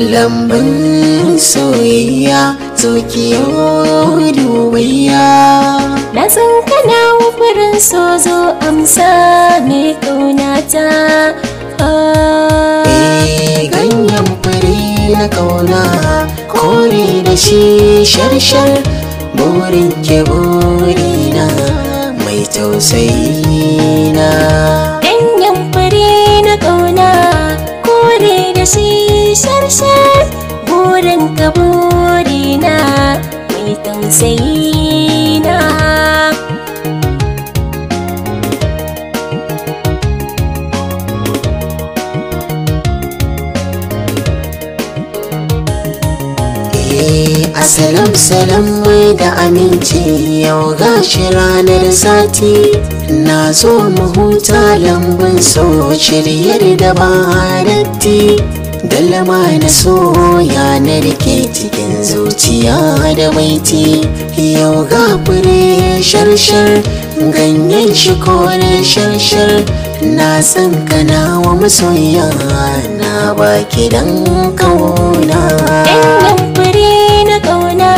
lambun soyayya zo kiyo dubayya. Na san kana wufurin so zo amsa mai ƙaunata. Ganyen fure na ƙauna kore da shi shar-shar, burin ke burina mai tausayi na. Ganyen fure na ƙauna kore da shi shar-shar, burin ka burina mai tausayi na. Assalam salam mai da aminci, yau gashi ranar sati, na zo mu huta lambun so shiryar da ba datti. Dalma na so ya narke cikin zuciya da baiti, yau ga fure shar-shar ganyen shi kore shar-shar, na san kana wa masoya na baki dan kauna. Na ƙauna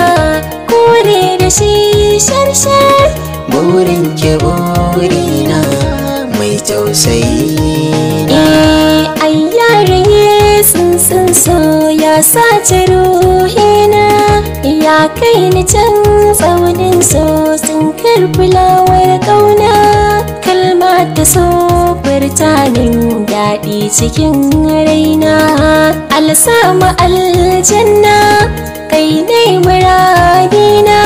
kore da shi shar-shar, burin ke burina mai tausayi na. Ai yaraye sun so ya sace ruhina, ya kai ni can tsaunin so sun karɓi lawar ƙauna. Kalma ta so furtanin daɗi cikin raina, alsama aljanna kai ne muradina,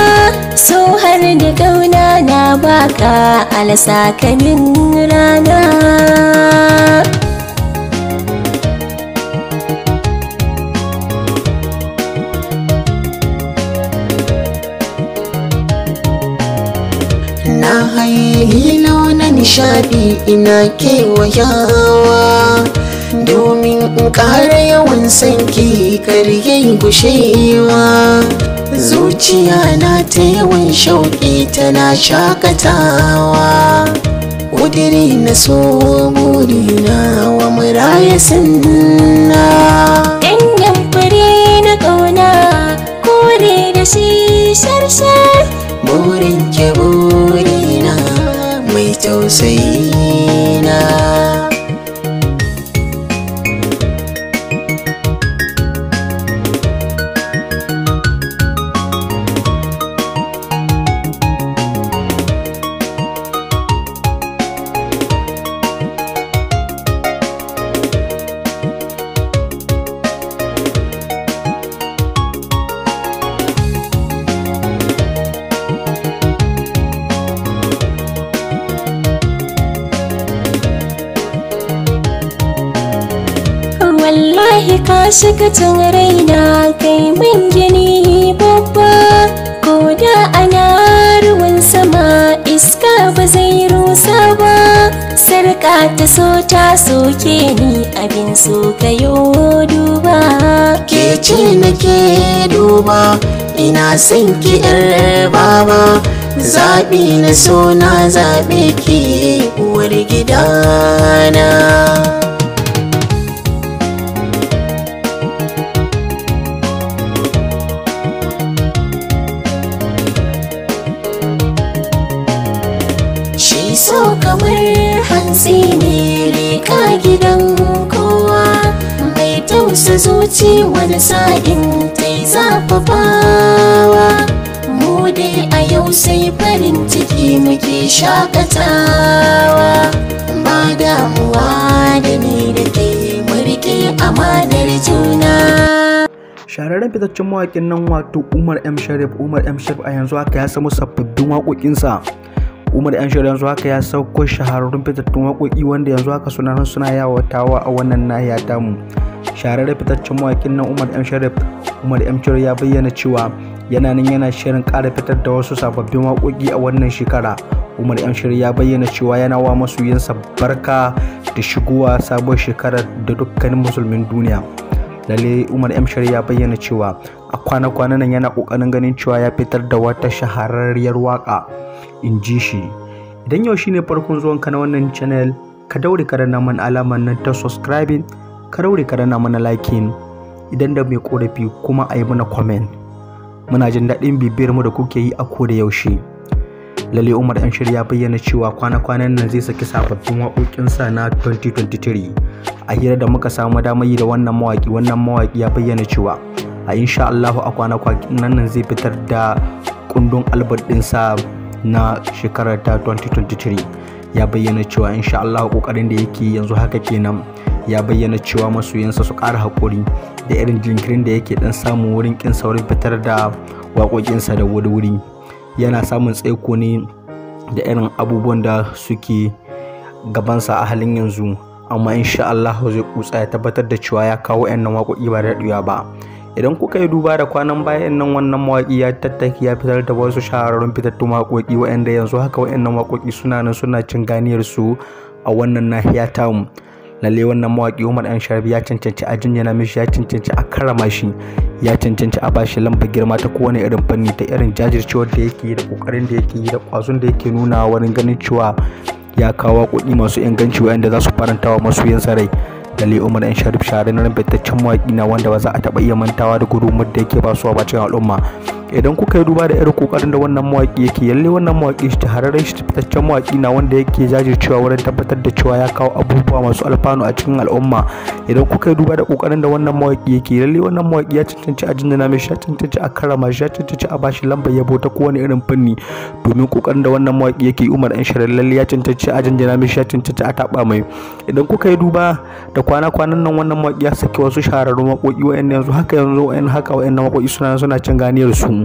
so har da ƙauna na baka alsakamin rana. Na haye na nishadi ina kewayawa, domin in ƙara yawan sanki karye gushewa. Zuciya na ta yawan shauƙi tana shakatawa, ƙudiri na so burina wa muraya sanna. Ganyen fure na ƙauna kore da shi shar-shar, burin ke burina mai tausayi na. wallahi ka shiga can raina, kai min gini babba, ko da ana ruwan sama iska ba zai rusa ba. Sarka ta so ta soke ni, abin so kayo duba. Ke ce nake duba, ina son ki yar baba, zaɓi na so na zaɓe ki uwar gidana. Shi so kamar hantsi ne leƙa gidan kowa, mai tausa zuci wani sa'in ta yi zafafawa. Mu dai a yau sai farin ciki muke shakatawa, ba damuwa da ni da ke murke amanar juna. Shahararren fitaccen mawaƙin nan wato Umar m.shareef a yanzu haka ya samu sababbin waƙoƙinsa. Umar m.shareef yanzu haka ya sauko shahararrun fitattun waƙoƙi wanda yanzu haka suna yawatawa a wannan nahiya tamu. Shahararren fitaccen mawaƙin nan Umar m.shareef ya bayyana cewa yana nan yana shirin ƙara fitar da wasu sababbin waƙoƙi a wannan shekara. Umar m.shareef ya bayyana cewa yana wa masoyansa barka da shigowa sabuwar shekarar da dukkanin musulmin duniya. Lalle Umar m.shareef ya bayyana cewa a kwana-kwanan nan yana ƙoƙarin ganin cewa ya fitar da wata shahararriyar waƙa, in ji shi. Idan yau shine farkon zuwanka na wannan channel, ka daure ka danna mana alamar nan ta subscribing, ka daure ka danna mana liking, idan da mai korafi kuma a yi mana comment. Muna jin daɗin bibiyar mu da kuke yi a koda yaushe. Lalle Umar M. Shareef ya bayyana cewa kwana-kwanan nan zai saki sababbin waƙoƙinsa na 2023. A hira da muka samu damar yi da wannan mawaƙi ya bayyana cewa a insha Allahu a kwana-kwanan nan zai fitar da kundin album ɗinsa na shekarar ta 2023. Ya bayyana cewa insha Allah kokarin da yake yanzu haka kenan. Ya bayyana cewa masoyansa su ƙara haƙuri da irin jinkirin da yake dan samu wurin kin saurin fitar da waƙoƙinsa da wuri. Yana samun tsaiko ne da irin abubuwan da suke gabansa a halin yanzu, amma insha Allah zai kutsa ya tabbatar da cewa ya kawo wayannan waƙoƙi ba da daɗewa ba. Idan kuka yi duba da kwanan bayan nan wannan mawaƙi ya tattaki ya fitar da wasu shahararrun fitattun waƙoƙi wayanda yanzu haka wayannan waƙoƙi suna nan suna cin ganiyar su a wannan nahiya tamu. Lalle wannan mawaƙi Umar M. Shareef ya cancanci a jinjina mishi, ya cancanci a karrama shi, ya cancanci a bashi lambar girma ta kowane irin fanni, ta irin jajircewar da yake yi da kokarin da yake yi da ƙwazon da yake nuna wurin ganin cewa ya kawo waƙoƙi masu inganci wayanda za su faranta wa masoyansa rai. Lalle Umar M. Shareef shahararren fitaccen mawaƙi na wanda ba za a taɓa iya mantawa da gudunmuwar da yake basuwa ba cikin al'umma. Idan kuka yi duba da irin kokarin da wannan mawaƙi yake, lalle wannan mawaƙi shahararren fitaccen mawaƙi na wanda yake jajircewa wurin tabbatar da cewa ya kawo abubuwa masu alfanu a cikin al'umma. Idan kuka yi duba da kokarin da wannan mawaƙi yake, lalle wannan mawaƙi ya cancanci a jinjina mai, ya cancanci a karrama shi, ya cancanci a bashi lambar yabo ta kowane irin fanni domin kokarin da wannan mawaƙi yake. Umar M. Shareef lalle ya cancanci a jinjina mai, ya cancanci a taɓa mai. Idan kuka yi duba da kwana-kwanan nan wannan mawaƙi ya saki wasu shahararrun waƙoƙi wa'anda yanzu haka wa'annan waƙoƙi suna cin ganiyar su.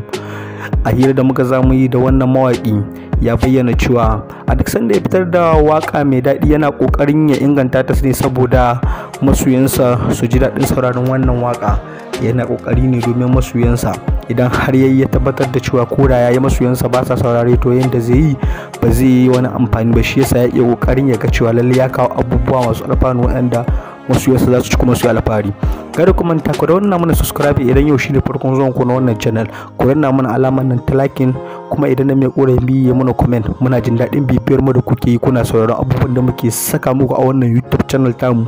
A hira da muka zamu yi da wannan mawaƙi ya bayyana cewa a duk sanda ya fitar da waƙa mai daɗi yana ƙoƙarin ya inganta ta ne saboda masoyansa su ji daɗin sauraron wannan waƙa. Yana ƙoƙari ne domin masoyansa, idan har yayi ya tabbatar da cewa ko da yayi masoyansa ba sa saurare to yanda zai yi ba zai yi wani amfani ba. Shi yasa ya iya ƙoƙarin ya ga cewa lalle ya kawo abubuwa masu alfanu waɗanda masoyansa za su ci kuma su yi alfahari. Kada ku manta ku danna mana subscribe idan yau shine farkon zuwan ku na wannan channel. Ku danna mana alamar nan ta liking, kuma idan na mai ƙorafi ya mana comment. Muna jin daɗin bibiyar mu da kuke yi, kuna sauraron abubuwan da muke saka muku a wannan YouTube channel tamu.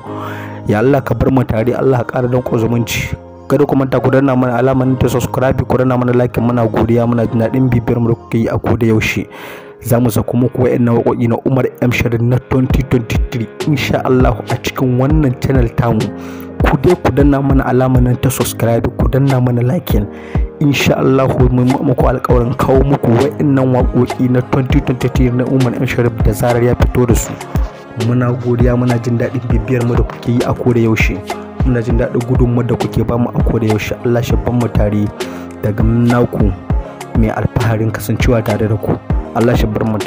Ya Allah ka bar mu tare, Allah ka ƙara danƙon zumunci. Kada ku manta ku danna mana alamar nan ta subscribe, ku danna mana like, muna godiya, muna jin daɗin bibiyar mu da kuke yi a koda yaushe. Za mu sako muku wayannan waƙoƙi na Umar M. Shareef na 2023 insha Allah a cikin wannan channel tamu. Ku dai ku danna mana alamar nan ta subscribe, ku danna mana like. Insha Allah mun muku alƙawarin kawo muku wayannan waƙoƙi na 2023 na Umar M. Shareef da zarar ya fito da su. Muna godiya, muna jin daɗin bibiyar mu da kuke yi a koda yaushe. Muna jin daɗin gudunmuwar da kuke ba mu a koda yaushe. Allah shi ban mu tare daga naku mai alfaharin kasancewa tare da ku. Allah shi bar mu.